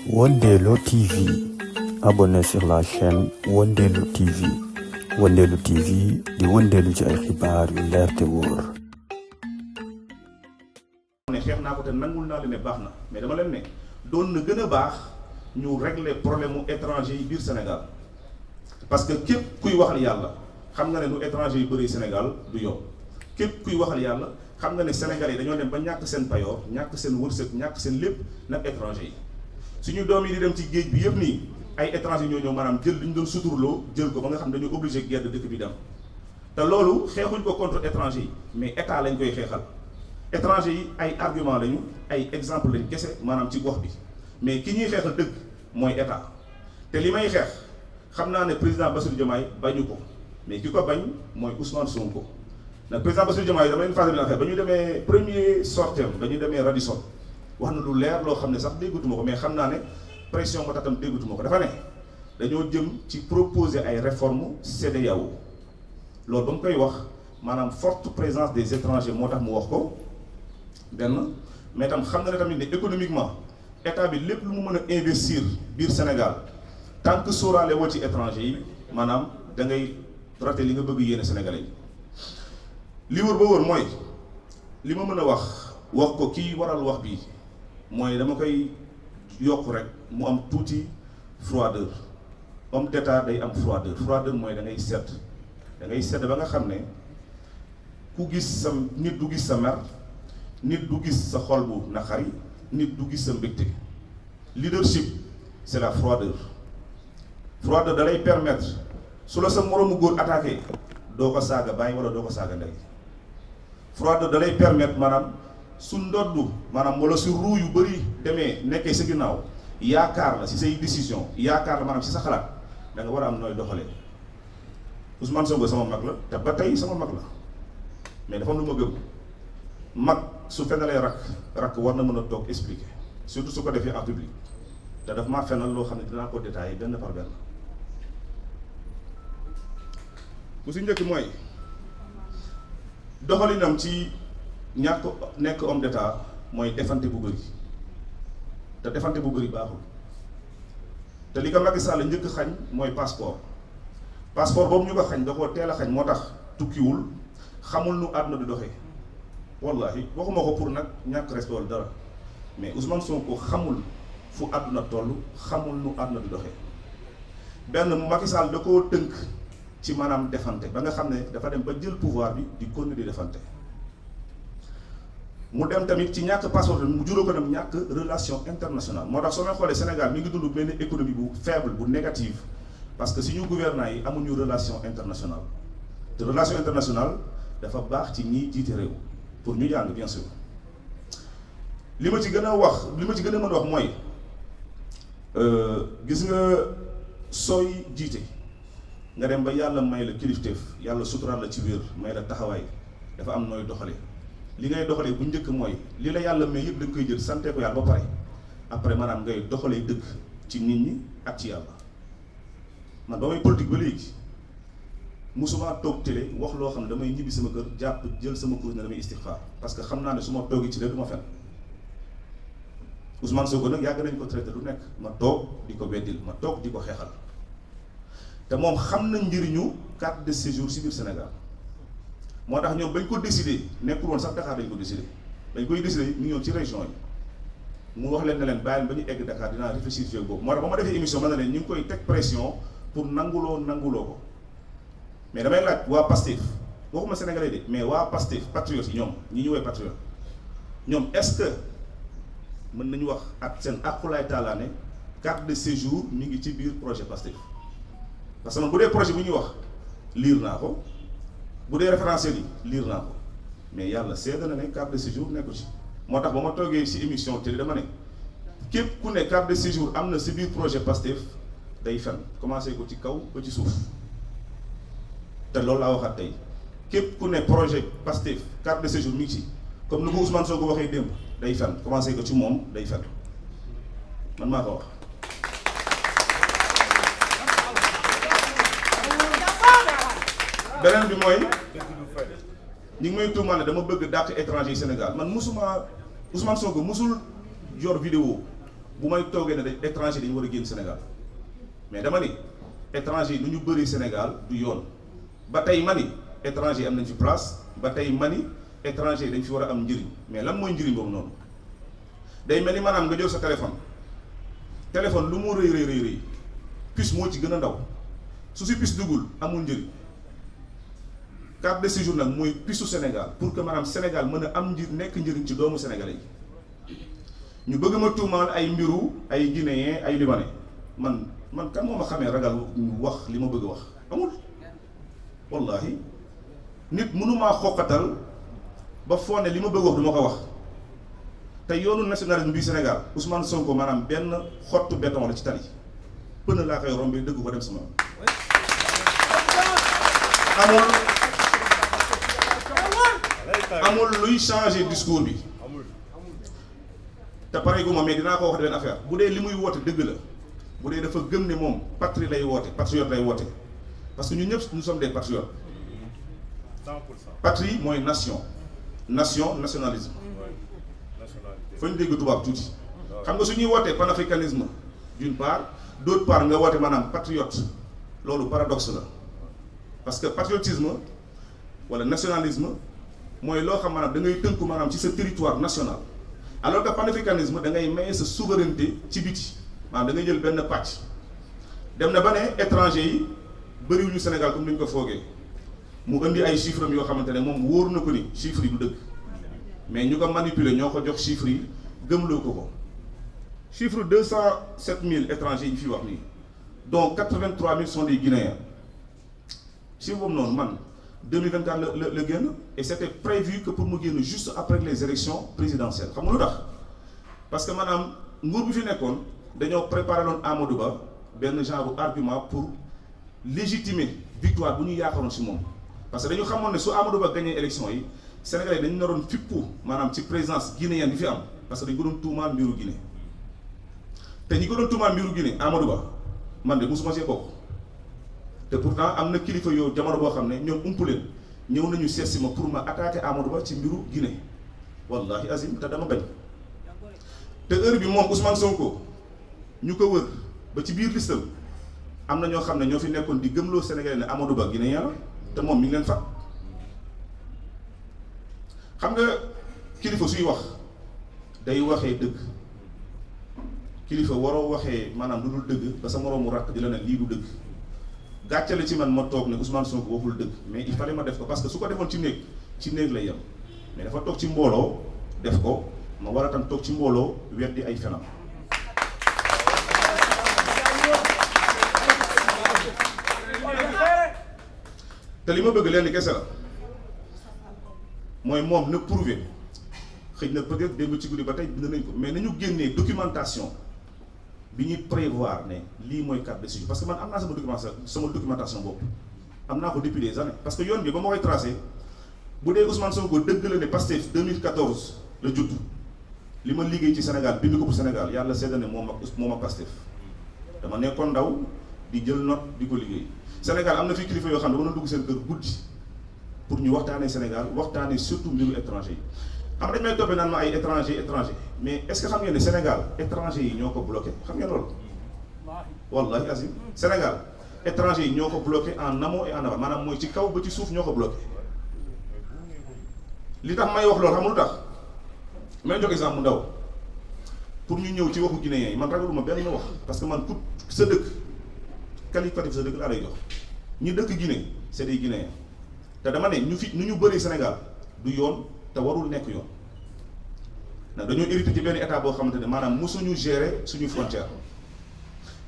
Wondelo TV. Abonnez sur la chaîne Wondelo TV. Wondelo TV di wondelu ci ay xibaar yu leer te wóor. ne xeex naa ko te nangul naa leen ne baax na mais dama leen ne doon na gën a baax ñu régler problème mu étranger yi biir Sénégal parce que képp kuy waxal yàlla xam nga ne lu étranger yu bëri Sénégal du yomb képp kuy waxal yàlla xam nga ne Sénégal yi dañoo dem ba ñàkk seen payoor ñàkk seen wërsëg ñàkk seen lépp nag étranger yi suñu doom yi di dem ci géej bi yëpp nii ay étranger ñoo ñëw maanaam jël li ñu doon suturloo jël ko ba nga xam dañoo obligé guerre dëkk bi dem te loolu xeexuñ ko contre étranger yi mais état lañ koy xeexal étranger yi ay argument lañu ay exemple lañ kese maanaam ci gox bi mais ki ñuy xeexal dëgg mooy état te li may xeex xam naa ne président Bassirou Diomaye bañu ko mais ki ko bañ mooy Ousmane Sonko nag président Bassirou Diomaye dama leen fàttali affaire ba ñu demee premier sortem ba ñu demee Radisson wax na lu leer loo xam ne sax déggatuma ko mais xam naa ne pression ba tatam déggatuma ko dafa ne dañoo jëm ci proposer ay réformes CEDEAO loolu ba mu koy wax maanaam forte présence des étrangers moo tax mu wax ko benn mais tam xam na ne tamit ne économiquement état bi lépp lu mu mën a investir biir Sénégal tant que sóoraale woo ci étranger yi maanaam da ngay raté li nga bëgg yéene Sénégalais yi li wër ba wër mooy li ma mën a wax ko kii waral wax bi mooy dama koy yokk rek mu am tuuti froideur homme d'état day am froideur mooy da ngay sedd ba nga xam ne ku gis sa nit du gis sa mer nit du gis sa xol bu naqari nit du gis sa mbégte leadership c'est la froideur da lay permettre su la sa moroomu góor attaqué doo ko saaga bàyyi wala doo ko saaga ndey froideur da lay permettre maanaam su ndoddu maanaam wala su ruu yu bëri demee nekkee sa ginnaaw yaakaar la si say décision yaakaar la maanaam si sa xalaat da nga war a am nooy doxalee Ousmane Sonko sama mag la te ba tey sama mag la mais dafa am lu ma gëm mag su fenalee rakk war na mën a toog expliquer surtout su ko defee en public te daf maa fenal loo xam ne dinaa ko détailler benn par benn bu si njëkk mooy doxalinam ci ñàkk nekk homme d'état mooy defante bu bëri te defante bu bëri baaxul te li ko Macky Sall njëkk xañ mooy passeport boobu ñu ko xañ da koo teel a xañ moo tax tukkiwul xamul nu àdduna di doxee wallahi waxuma ko pour nag ñàkk respect wala dara mais Ousmane Sonko xamul fu àdduna toll xamul nu àdduna di doxee benn Macky Sall da koo tënk ci maanaam defante ba nga xam ne dafa dem ba jël pouvoir bi di continuer di defante mu dem tamit ci ñàkk passeport mu juróo ko dem ñàkk relation internationale moo tax soo may xoolee Sénégal mi ngi dund benn économie bu faible bu négative parce que suñu gouvernants yi amuñu relation internationale te relation internationale dafa baax ci ñiy jiite réew pour ñu jàng bien sûr li ma ci gën a mën a wax mooy gis nga sooy jiite nga dem ba yàlla may la kilifteef yàlla suturaal la ci wér may la taxawaay dafa am nooy doxalee li ngay doxalee bu njëkk mooy li la yàlla may yëpp da nga koy jël sante ko yàlla ba pare après maanaam ngay doxalee dëgg ci nit ñi ak ci yàlla man ba may politique ba léegi musuma toog télé wax loo xam ne damay ñibbi sama kër jàpp jël sama course ne damay istixfaar parce que xam naa ne su ma toogee ci léegi du ma fen Ousmane Sonko nag yàgg nañ ko traité lu nekk ma toog di ko weddil ma toog di ko xeexal te moom xam na njëriñu carte de séjour si biir Sénégal moo tax ñoom bañ ko décidé nekkul woon sax Dakar dañ ko décidé dañ koy décidé ñu ngi ñëw ci région yi mu wax leen ne leen bàyyi ba ñu egg Dakar dinaa réfléchir ci boobu moo tax ba ma defee émission man na leen ñu ngi koy teg pression pour nanguloo ko mais damay laaj waa Pastef waxuma sénégalais de mais waa Pastef patriotes yi ñoom ñi ñu woy patriote ñoom est-ce que mën nañu wax ak seen aqulaay taala ne carte de séjour mi ngi ci biir projet Pastef parce que man bu dee projet bu ñuy wax lire naa ko bu dee référentiel yi lire naa ko mais yàlla seede na ne carte de séjour nekku ci moo tax ba ma toogee ci émission télé dama ne képp ku ne carte de séjour am na ci biir projet Pastef day fen commencé ko ci kaw ba ci suuf te loolu laa waxaat tey képp ku ne projet Pastef carte de séjour mi ngi ci comme ni ko Ousmane Sonko waxee démb day fen commencé ko ci moom day fen man maa ko wax. beneen bi mooy ñi ngi may tuumaal ne dama bëgg dàq étranger yi Sénégal man musuma Ousmane Sonko musul yor vidéo bu may toogee ne dañ étranger dañu war a génn Sénégal mais dama ni étranger nu ñu bëri Sénégal du yoon ba tey ma ni étranger am nañ fi place ba tey ma ni étranger dañ fi war a am njëriñ mais lan mooy njëriñ boobu noonu day mel ni maanaam nga jël sa téléphone lu mu rëy puce moo ci gën a ndaw su si puce duggul amul njëriñ carte de séjour nag mooy puce Sénégal pour que maanaam Sénégal mën a am nekk njëriñ ci doomu sénégalais yi ñu bëgg ma tuumaal ay mbiru ay guinéen ay libanais man kan moo ma xamee ragal wax li ma bëgg wax amul wallahi nit mënumaa xoqatal ba foo ne li ma bëgg wax du ma ko wax te yoonu nationalisme bi Sénégal Ousmane Sonko maanaam benn xottu béton la ci tali pën laa koy rombee dëgg ko dem sama amul luy changer discours bi te pare gu ma mais dinaa ko wax benn affaire bu dee li muy woote dëgg la bu dee dafa gëm ne moom patrie lay woote patriote lay woote parce que ñun ñëpp nous sommes des patriotes. 100%. Patrie mooy nation nationalisme fa ñu dégg tubaab tuuti xam nga su ñuy wootee panafricanisme d'une part d'autre part nga woote maanaam patriote loolu paradoxe la parce que patriotisme wala nationalisme mooy loo xam maanaam da ngay tënku maanaam ci sa territoire national alors que panafricanisme da ngay maye sa souveraineté ci biti maanaam da ngay jël benn pàcc dem na ba ne étranger yi bëriwuñu Sénégal comme ni ñu ko foogee mu indi ay chiffres yoo xamante ne moom wóor na ko ni chiffres yi du dëgg mais ñu ko manipuler ñoo ko jox chiffres yi gëmloo ko chiffre 207 000 étrangers yi fi wax nii donc 83 000 sont des Guinéens chiffre boobu noonu man 2024 le génn et c'était prévu que pour mu génn juste après les élections présidentielles xam nga lu tax parce que maanaam nguur bi fi nekkoon dañoo préparé loon Amadou Ba benn genre argument pour légitimer victoire bu ñu yaakaaroon si moom parce que dañu xamoon ne su Amadou Ba gagné élection yi Sénégalais dañu naroon fippu maanaam ci présidence guinéenne bi fi am parce que dañu ko doon tuumaal mbiru Guinée te ñi ko doon tuumaal mbiru Guinée Amadou Ba man de musuma see bokk te pourtant am na kilifa yow jamono boo xam ne ñoom umpu leen ñëw nañu seet si ma pour ma attaquer Amadou Ba ci mbiru Guinée wallahi azim te dama bañ te heure bi moom Ousmane Sonko ñu ko wër ba ci biir listam am na ñoo xam ne ñoo fi nekkoon di gëmloo Sénégalais ne Amadou Ba Guinéen la te moom mi ngi leen fat xam nga kilifa suy wax day waxee dëgg kilifa waroo waxee maanaam lu dul dëgg ba sa moroomu rakk di la ne lii du dëgg gàccale ci man ma toog ne Ousmane Sonko waxul dëgg mais il fallait ma def ko parce que su ko defoon ci néeg lay yem mais dafa toog ci mbooloo def ko ma war a tam toog ci mbooloo weddi ay fenam te li ma bëgg leen kese la mooy moom na prouver xëy na peut-être démb ci guddi ba tey bind nañ ko mais nañu génnee documentation bi ñuy prévoir ne lii mooy carte de séjour parce que man am naa sama documentation bopp am naa ko depuis des années parce que yoon bi ba ma koy tracé bu dee Ousmane Sonko dëgg la ne Pastef 2014 la judd li ma liggéey ci Sénégal bind ko pour Sénégal yàlla seetlu ne moom ak Pastef dama nekkoon ndaw di jël note di ko liggéey Sénégal am na fi kilifa yoo xam ne dama doon dugg seen kër guddi pour ñu waxtaanee Sénégal waxtaanee surtout mbiru étranger yi xam dañ may toppee naan ma ay étranger mais est-ce que xam ngeen ne Sénégal étranger yi ñoo ko bloqué xam ngeen loolu wallahi azim Sénégal étranger yi ñoo ko bloqué en amont et en aval maanaam mooy ci kaw ba ci suuf ñoo ko bloqué li tax may wax loolu xam lu tax may jox exemple mu ndaw pour ñu ñëw ci waxu guinéen yi man ragaluma benn wax parce que man pour sa dëkk qualificatif sa dëkk laa lay jox ñi dëkk Guinée c'est des Guinéens te dama ne nu ñu bëri Sénégal du yoon te warul nekk yoon ndax dañoo hérité ci benn état boo xamante ne maanaam mosuñu gérer suñu frontière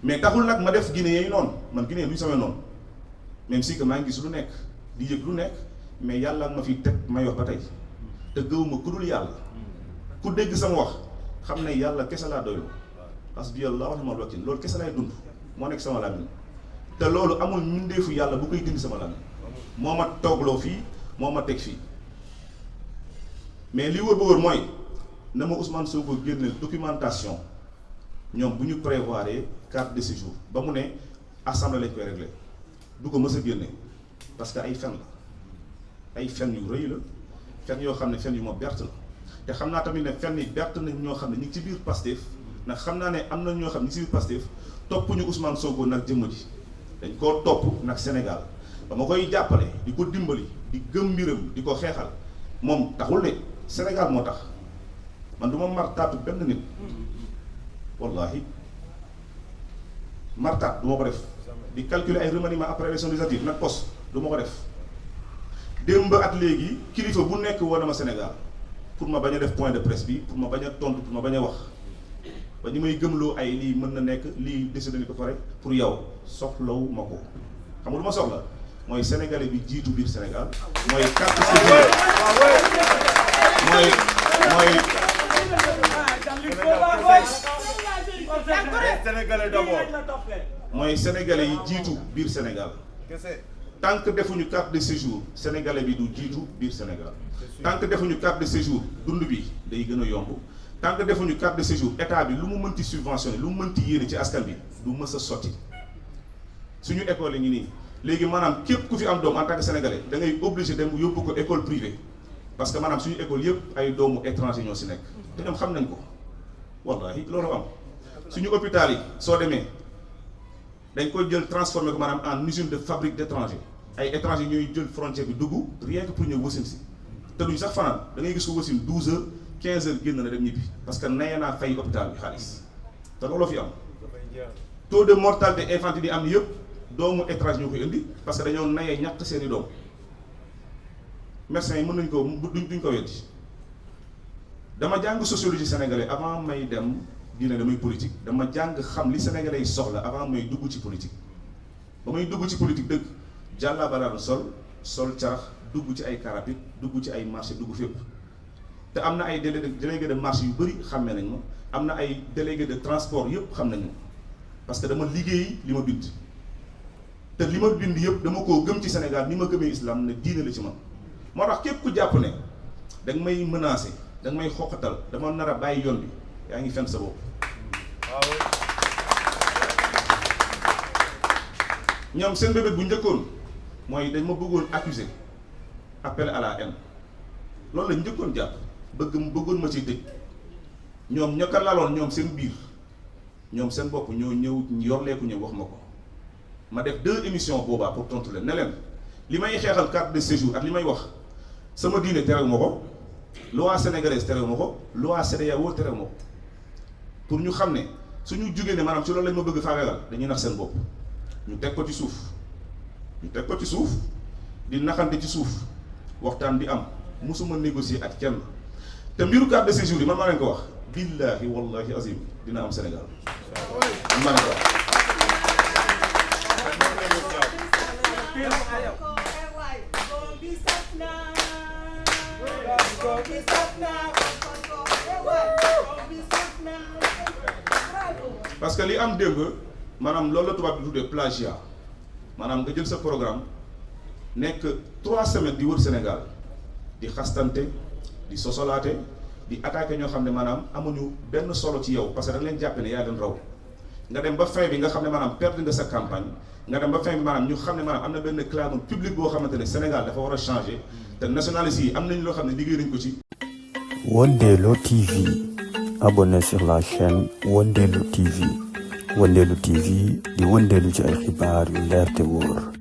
mais taxul nag ma def Guinéen yi noonu man Guinéen duñu samee noonu même si que maa ngi gis lu nekk di yëg lu nekk mais yàlla ma fi teg may wax ba tey te gëwuma ku dul yàlla ku dégg sama wax xam ne yàlla kese laa doylu hasbiyallahu wa ni'mal wakiil loolu kese laay dund moo nekk sama làmmiñ te loolu amul mbindeefu yàlla bu koy dindi sama làmmiñ moo ma toogloo fii moo ma teg fii mais li wër ba wër mooy na ma Ousmane Sonko génneel documentation ñoom bu ñu prévoir carte de séjour ba mu ne assemblée lañ koy réglé du ko mës a génne parce que ay fen la ay fen yu rëy la fen yoo xam ne fen yu ma berte la te xam naa tamit ne fen yi berte nañ ñoo xam ne ñu ngi ci biir Pastef ndax xam naa ne am na ñoo xam ne si biir Pastef topp ñu Ousmane Sonko nag jëmm ji dañ koo topp nag Sénégal ba ma koy jàppale di ko dimbali di gëm mbiram di ko xeexal moom taxul de Sénégal moo tax man du ma martaatu benn nit wallahi martaat du ma ko def di calculer ay remaniement après élection législative nag poste du ma ko def démb at léegi kilifa bu nekk woon na ma Sénégal pour ma bañ a def point de presse bi pour ma bañ a tontu pour ma bañ a wax ba ñu may gëmloo ay lii mën na nekk lii décidé ni ko fa rek pour yow soxlawu ma ko xam nga lu ma soxla mooy sénégalais bi jiitu biir Sénégal mooy carte mooy sénégalais yi jiitu biir Sénégal tant que defuñu carte de séjour sénégalais bi du jiitu biir Sénégal tant que defuñu carte de séjour dund bi day gën a yomb tant que defuñu carte de séjour état bi lu mu mënti subventionné lu mu mënti yéene ci askan bi du mës a sotti suñu école yi ngi nii léegi maanaam képp ku fi am doom en tant que sénégalais da ngay obligé dem yóbbu ko école privée parce que maanaam suñu école yëpp ay doomu étranger ñoo si nekk te ñoom xam nañ ko wallahi loolu am suñu hôpital yi soo demee dañ koy jël transformé ko maanaam en usine de fabrique d'étrangers ay étrangers ñooy jël frontière bi dugg rien que pour ñëw wasin si te duñ sax fanaan da ngay gis ko wasin 12 heures 15 heures génn na dem ñibbi parce que naye naa fay hôpital bi xaalis te looloo fi am taux de mortalité infantile di am yëpp doomu étranger ñoo koy indi parce que dañoo naye ñàkk seeni doom médecins yi mën nañ ko duñ ko weddi dama jàng sociologie sénégalais avant may dem dina damay politique dama jàng xam li sénégalais yi soxla avant may dugg ci politique ba may dugg ci politique dëgg jàllaa balaa sol carax dugg ci ay carapit dugg ci ay marché dugg fépp te am na ay délégué de marché yu bëri xàmmee nañ ma am na ay délégué de transport yëpp xam nañ ma parce que dama liggéey li ma bind te li ma bind yëpp dama koo gëm ci Sénégal ni ma gëmee islam ne diine la ci man moo tax képp ku jàpp ne da nga may menacé da nga may xoqatal dama nar a bàyyi yoon bi yaa ngi fen sa bopp. ñoom seen bébét bu njëkkoon mooy dañ ma bëggoon accuser appel à la haine loolu lañ njëkkoon jàpp bëggoon ma ciy tëj ñoom ña ko laloon ñoom seen biir ñoom seen bopp ñoo ñëw yorleeku ñëw wax ma ko ma def 2 émissions boobaa pour tontu leen ne leen li may xeexal carte de séjour ak li may wax sama diine terew ma ko loi sénégalaise terew ma ko loi CEDEAO terew ma ko pour ñu xam ne suñu jugee ne maanaam ci loolu lañ ma bëgg faagagal dañuy nax seen bopp ñu teg ko ci suuf di naxante ci suuf waxtaan di am musuma négocier ak kenn te mbiru carte de séjour yi man maa leen ko wax billahi wallahi azim dina am Sénégal man maa leen ko wax. parce que li am démb maanaam loolu la tubaab di tuddee plagiat maanaam nga jël sa programme nekk 3 semaines di wër Sénégal di xastante di sosolaate di attaqué ñoo xam ne maanaam amuñu benn solo ci yow parce que da nga leen jàppe ne yaa leen raw nga dem ba fin bi nga xam ne maanaam perdre nga sa campagne nga dem ba fin bi maanaam ñu xam ne maanaam am na benn clameur publique boo xamante ne Sénégal dafa war a changer te nationalistes yi am nañ loo xam ne liggéey nañ ko ci. Wondelo TV, abonnez sur la chaîne Wondelo TV. Wondelo TV di wëndeelu ci ay xibaar yu leer te wóor.